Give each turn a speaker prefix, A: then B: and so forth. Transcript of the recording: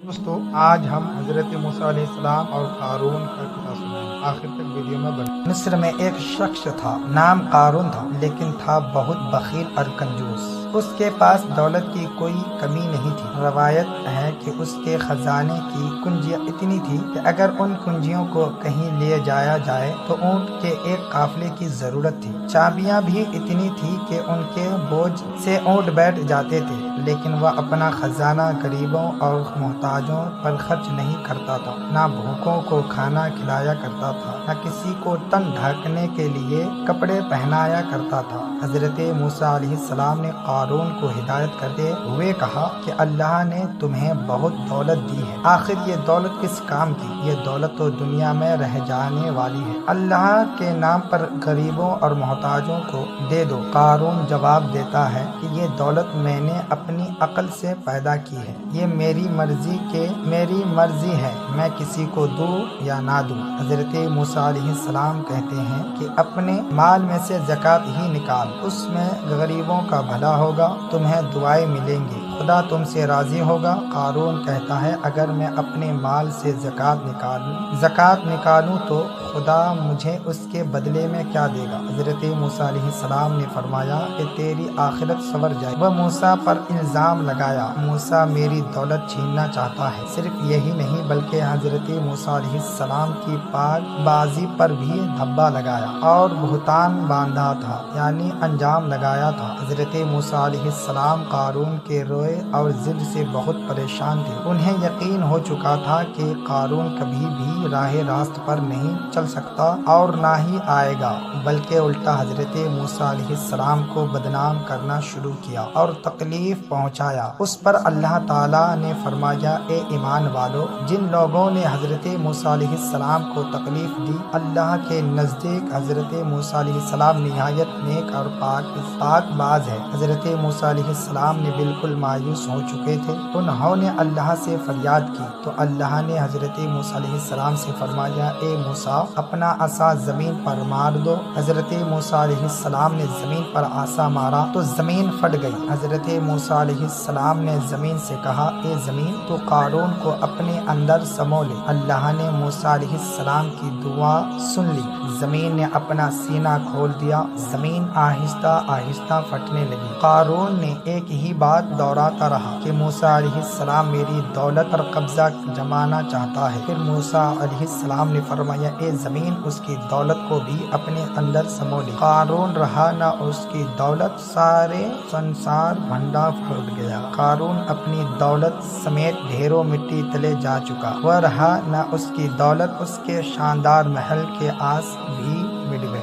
A: دوستو آج ہم حضرت موسیٰ علیہ السلام اور قارون کا قصہ سنیں، آخر تک ویڈیو میں بنے۔ مصر میں ایک شخص تھا، نام قارون تھا، لیکن تھا بہت بخیل اور کنجوس۔ اس کے پاس دولت کی کوئی کمی نہیں تھی۔ روایت ہے کہ اس کے خزانے کی کنجیاں اتنی تھی کہ اگر ان کنجیوں کو کہیں لے جایا جائے تو اونٹ کے ایک قافلے کی ضرورت تھی۔ چابیاں بھی اتنی تھی کہ ان کے بوجھ سے اونٹ بیٹھ جاتے تھے، لیکن وہ اپنا خزانہ غریبوں اور محتاجوں پر خرچ نہیں کرتا تھا، نہ بھوکوں کو کھانا کھلایا کرتا تھا، نہ کسی کو تن ڈھانکنے کے لیے کپڑے پہنایا کرتا تھا۔ حضرت موسیٰ علیہ السلام نے قارون کو ہدایت کرتے ہوئے کہا کہ اللہ نے تمہیں بہت دولت دی ہے، آخر یہ دولت کس کام کی؟ یہ دولت تو دنیا میں رہ جانے والی ہے، اللہ کے نام پر غریبوں اور محتاجوں کو دے دو۔ قارون جواب دیتا ہے کہ یہ دولت میں نے اپنی عقل سے پیدا کی ہے، یہ میری مرضی ہے، میں کسی کو دوں یا نہ دوں۔ حضرت موسیٰ علیہ السلام کہتے ہیں کہ اپنے مال میں سے زکوٰۃ ہی نکال، اس میں غریبوں کا بھلا ہوگا، تمہیں دعائیں ملیں گی، خدا تم سے راضی ہوگا۔ قارون کہتا ہے اگر میں اپنے مال سے زکوٰۃ نکالوں تو خدا مجھے اس کے بدلے میں کیا دے گا؟ حضرت موسیٰ علیہ السلام نے فرمایا کہ تیری آخرت سنور جائے۔ وہ موسیٰ پر الزام لگایا، موسیٰ میری دولت چھیننا چاہتا ہے۔ صرف یہی نہیں بلکہ حضرت موسیٰ علیہ السلام کی پاک بازی پر بھی دھبا لگایا اور بہتان باندھا تھا، یعنی انجام لگایا تھا۔ حضرت موسیٰ علیہ السلام قارون کے روئے اور ضد سے بہت پریشان تھے۔ انہیں یقین ہو چکا تھا کہ قارون کبھی بھی راہ راست پر نہیں چل سکتا اور نہ ہی آئے گا، بلکہ الٹا حضرت موسیٰ علیہ السلام کو بدنام کرنا شروع کیا اور تکلیف پہنچایا۔ اس پر اللہ تعالیٰ نے فرمایا اے ایمان والو، جن لوگوں نے حضرت موسیٰ علیہ السلام کو تکلیف دی، اللہ کے نزدیک حضرت موسیٰ علیہ السلام نہایت نیک اور پاک باز ہے۔ حضرت موسیٰ علیہ السلام نے بالکل مایوس ہو چکے تھے، انہوں نے اللہ سے فریاد کی تو اللہ نے حضرت موسیٰ علیہ السلام سے فرمایا اے موسیٰ، اپنا عصا زمین پر مار دو۔ حضرت موسیٰ علیہ السلام نے زمین پر عصا مارا تو زمین پھٹ گئی۔ حضرت موسیٰ علیہ السلام نے زمین سے کہا اے زمین تو قارون کو اپنے اندر سمو لے۔ اللہ نے موسیٰ علیہ السلام کی دعا سن لی، زمین نے اپنا سینہ کھول دیا، زمین آہستہ آہستہ پھٹنے لگی۔ قارون نے ایک ہی بات دہراتا رہا کہ موسیٰ علیہ السلام میری دولت پر قبضہ جمانا چاہتا ہے۔ پھر موسیٰ علیہ السلام نے فرمایا اے زمین اس کی دولت کو بھی اپنے اندر سمو لے۔ قارون رہا نہ اس کی دولت، سارے سنسار بھنڈا پھوٹ گیا۔ قارون اپنی دولت سمیت ڈھیروں مٹی تلے جا چکا، وہ رہا نہ اس کی دولت، اس کے شاندار محل کے آس بھی مٹ گئے۔